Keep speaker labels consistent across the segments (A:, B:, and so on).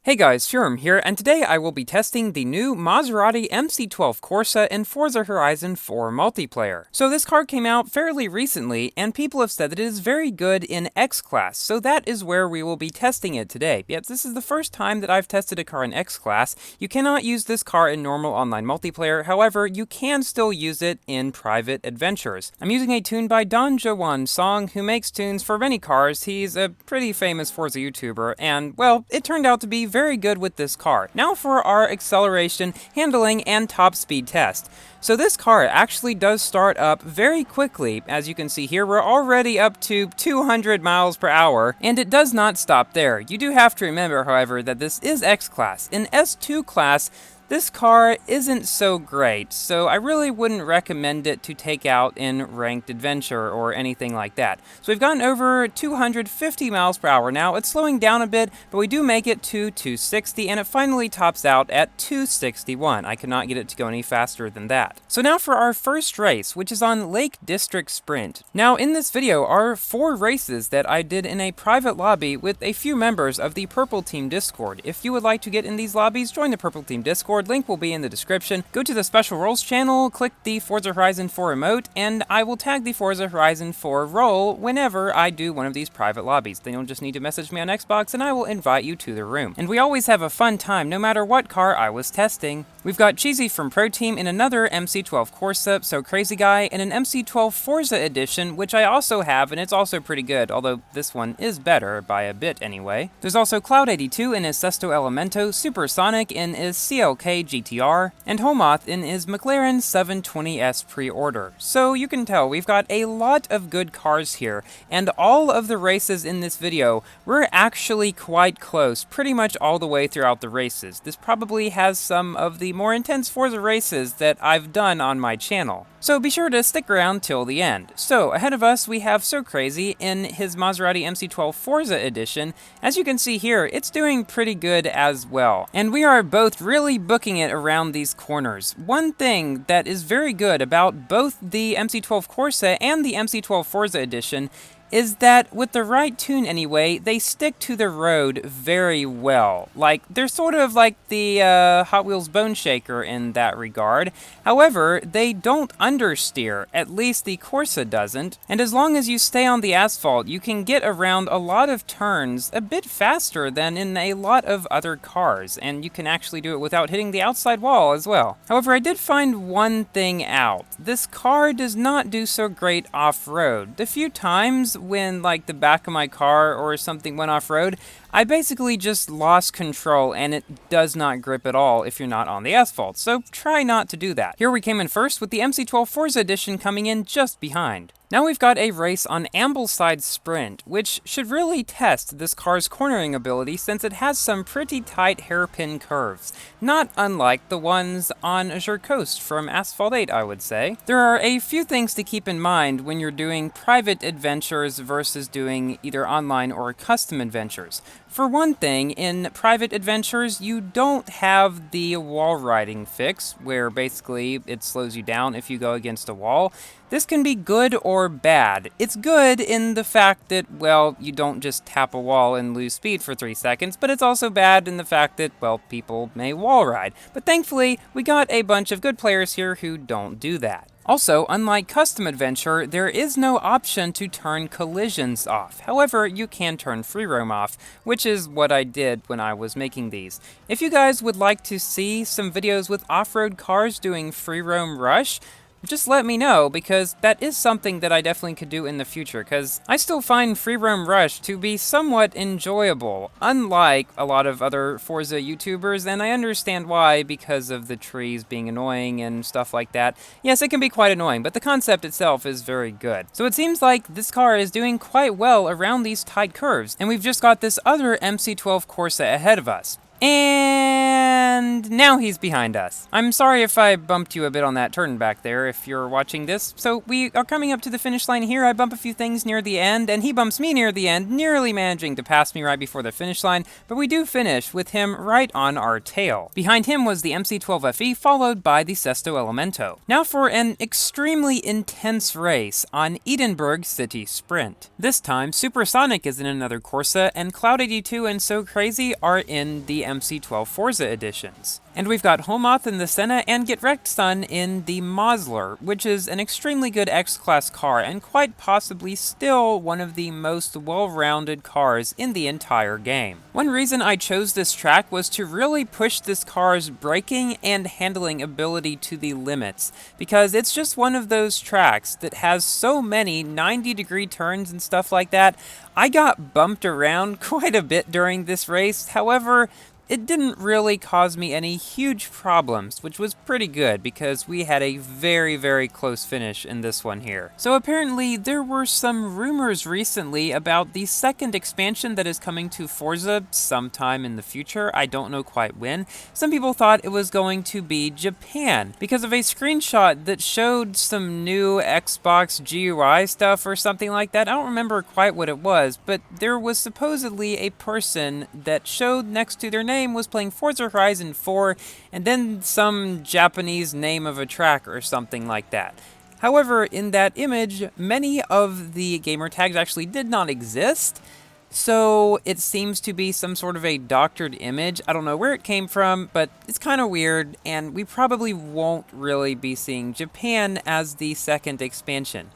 A: Hey guys, Shurum here, and today I will be testing the new Maserati MC12 Corsa in Forza Horizon 4 multiplayer. So this car came out fairly recently, and people have said that it is very good in X-Class, so that is where we will be testing it today. Yet this is the first time that I've tested a car in X-Class. You cannot use this car in normal online multiplayer, however, you can still use it in private adventures. I'm using a tune by Don Jawan Song, who makes tunes for many cars. He's a pretty famous Forza YouTuber, and, well, it turned out to be very good with this car. Now for our acceleration, handling, and top speed test. So this car actually does start up very quickly. As you can see here, we're already up to 200 miles per hour, and it does not stop there. You do have to remember, however, that this is X-Class. In S2 class, this car isn't so great, so I really wouldn't recommend it to take out in ranked adventure or anything like that. So we've gotten over 250 miles per hour now. It's slowing down a bit, but we do make it to 260, and it finally tops out at 261. I cannot get it to go any faster than that. So now for our first race, which is on Lake District Sprint. Now in this video are 4 races that I did in a private lobby with a few members of the Purple Team Discord. If you would like to get in these lobbies, join the Purple Team Discord. Link will be in the description. Go to the Special Roles channel, click the Forza Horizon 4 emote, and I will tag the Forza Horizon 4 role whenever I do one of these private lobbies. Then you'll just need to message me on Xbox and I will invite you to the room. And we always have a fun time no matter what car I was testing. We've got Cheesy from Pro Team in another MC12 Corsa, So Crazy Guy in an MC12 Forza edition, which I also have, and it's also pretty good, although this one is better by a bit anyway. There's also Cloud82 in his Sesto Elemento, Supersonic in his CLK GTR, and Homoth in his McLaren 720S pre-order. So you can tell we've got a lot of good cars here, and all of the races in this video were actually quite close pretty much all the way throughout the races. This probably has some of the more intense Forza races that I've done on my channel. So be sure to stick around till the end. So ahead of us we have So Crazy in his Maserati MC12 Forza edition. As you can see here, it's doing pretty good as well. And we are both really booking it around these corners. One thing that is very good about both the MC12 Corsa and the MC12 Forza edition is that with the right tune anyway, they stick to the road very well. Like, they're sort of like the Hot Wheels Bone Shaker in that regard. However, they don't understeer, at least the Corsa doesn't, and as long as you stay on the asphalt, you can get around a lot of turns a bit faster than in a lot of other cars, and you can actually do it without hitting the outside wall as well. However, I did find one thing out. This car does not do so great off-road. The few times when like the back of my car or something went off-road, I basically just lost control and it does not grip at all if you're not on the asphalt, so try not to do that. Here we came in first with the MC12 Forza edition coming in just behind. Now we've got a race on Ambleside Sprint, which should really test this car's cornering ability since it has some pretty tight hairpin curves, not unlike the ones on Azure Coast from Asphalt 8, I would say. There are a few things to keep in mind when you're doing private adventures versus doing either online or custom adventures. For one thing, in private adventures, you don't have the wall riding fix, where basically it slows you down if you go against a wall. This can be good or bad. It's good in the fact that, well, you don't just tap a wall and lose speed for 3 seconds, but it's also bad in the fact that, well, people may wall ride. But thankfully, we got a bunch of good players here who don't do that. Also, unlike Custom Adventure, there is no option to turn collisions off. However, you can turn free roam off, which is what I did when I was making these. If you guys would like to see some videos with off-road cars doing free roam rush, just let me know, because that is something that I definitely could do in the future, because I still find Free Roam Rush to be somewhat enjoyable, unlike a lot of other Forza YouTubers, and I understand why, because of the trees being annoying and stuff like that. Yes, it can be quite annoying, but the concept itself is very good. So it seems like this car is doing quite well around these tight curves, and we've just got this other MC12 Corsa ahead of us. And And now he's behind us. I'm sorry if I bumped you a bit on that turn back there if you're watching this. So we are coming up to the finish line here. I bump a few things near the end, and he bumps me near the end, nearly managing to pass me right before the finish line, but we do finish with him right on our tail. Behind him was the MC12 FE, followed by the Sesto Elemento. Now for an extremely intense race on Edinburgh City Sprint. This time, Supersonic is in another Corsa, and Cloud82 and So Crazy are in the MC12 Forza editions. And we've got Homoth in the Senna and Get Wrecked Son in the Mosler, which is an extremely good X-Class car and quite possibly still one of the most well-rounded cars in the entire game. One reason I chose this track was to really push this car's braking and handling ability to the limits, because it's just one of those tracks that has so many 90-degree turns and stuff like that. I got bumped around quite a bit during this race, however, it didn't really cause me any huge problems, which was pretty good because we had a very, very close finish in this one here. So apparently there were some rumors recently about the second expansion that is coming to Forza sometime in the future. I don't know quite when. Some people thought it was going to be Japan because of a screenshot that showed some new Xbox GUI stuff or something like that. I don't remember quite what it was, but there was supposedly a person that showed next to their name was playing Forza Horizon 4, and then some Japanese name of a track or something like that. However, in that image, many of the gamer tags actually did not exist, so it seems to be some sort of a doctored image. I don't know where it came from, but it's kind of weird, and we probably won't really be seeing Japan as the second expansion.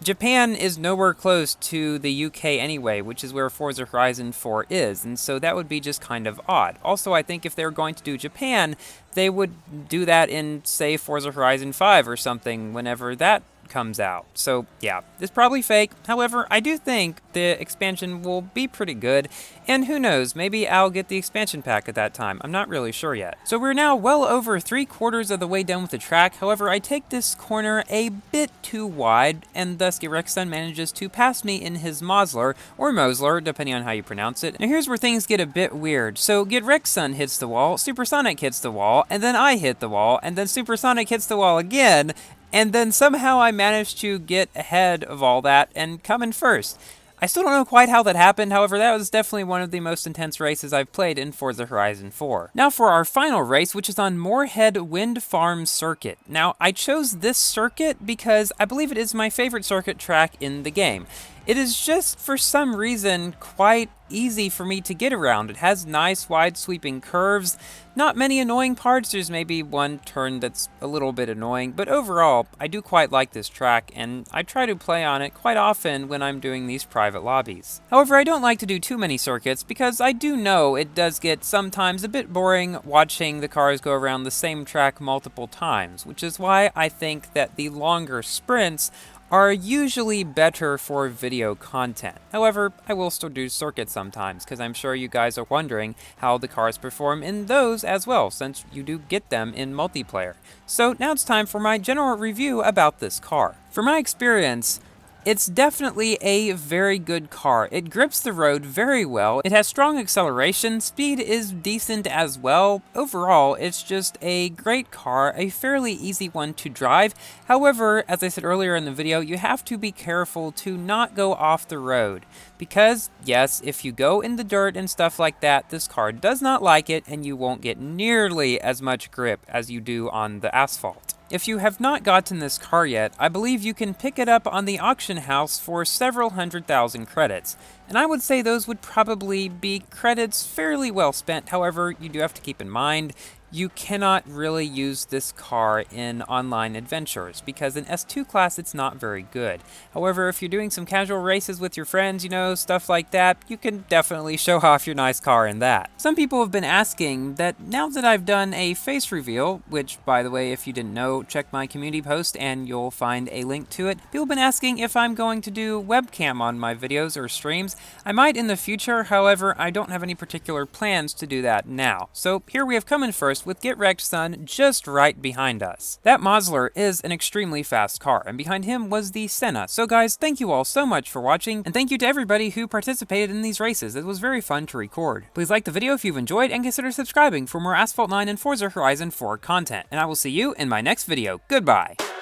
A: Japan is nowhere close to the UK anyway, which is where Forza Horizon 4 is, and so that would be just kind of odd. Also, I think if they were going to do Japan, they would do that in, say, Forza Horizon 5 or something whenever that comes out. So yeah, it's probably fake. However, I do think the expansion will be pretty good, and who knows, maybe I'll get the expansion pack at that time. I'm not really sure yet. So we're now well over 3/4 of the way done with the track. However, I take this corner a bit too wide, and thus Gerexon manages to pass me in his Mosler, or Mosler, depending on how you pronounce it. Now here's where things get a bit weird. So Gerexon hits the wall, Supersonic hits the wall, and then I hit the wall, and then Supersonic hits the wall again, and then somehow I managed to get ahead of all that and come in first. I still don't know quite how that happened, however that was definitely one of the most intense races I've played in Forza Horizon 4. Now for our final race, which is on Moorhead Wind Farm Circuit. Now I chose this circuit because I believe it is my favorite circuit track in the game. It is just, for some reason, quite easy for me to get around. It has nice, wide, sweeping curves. Not many annoying parts. There's maybe one turn that's a little bit annoying, but overall, I do quite like this track, and I try to play on it quite often when I'm doing these private lobbies. However, I don't like to do too many circuits, because I do know it does get sometimes a bit boring watching the cars go around the same track multiple times, which is why I think that the longer sprints are usually better for video content. However, I will still do circuits sometimes, because I'm sure you guys are wondering how the cars perform in those as well, since you do get them in multiplayer. So now it's time for my general review about this car. From my experience, it's definitely a very good car. It grips the road very well. It has strong acceleration. Speed is decent as well. Overall, it's just a great car, a fairly easy one to drive. However, as I said earlier in the video, you have to be careful to not go off the road. Because, yes, if you go in the dirt and stuff like that, this car does not like it, and you won't get nearly as much grip as you do on the asphalt. If you have not gotten this car yet, I believe you can pick it up on the auction house for several 100,000 credits. And I would say those would probably be credits fairly well spent. However, you do have to keep in mind, you cannot really use this car in online adventures, because in S2 class it's not very good. However, if you're doing some casual races with your friends, you know, stuff like that, you can definitely show off your nice car in that. Some people have been asking that now that I've done a face reveal, which, by the way, if you didn't know, check my community post and you'll find a link to it. People have been asking if I'm going to do webcam on my videos or streams. I might in the future, however, I don't have any particular plans to do that now. So here we have come in first us, with Get Wrecked Son just right behind us. That Mosler is an extremely fast car, and behind him was the Senna. So guys, thank you all so much for watching, and thank you to everybody who participated in these races. It was very fun to record. Please like the video if you've enjoyed, and consider subscribing for more Asphalt 9 and Forza Horizon 4 content. And I will see you in my next video. Goodbye!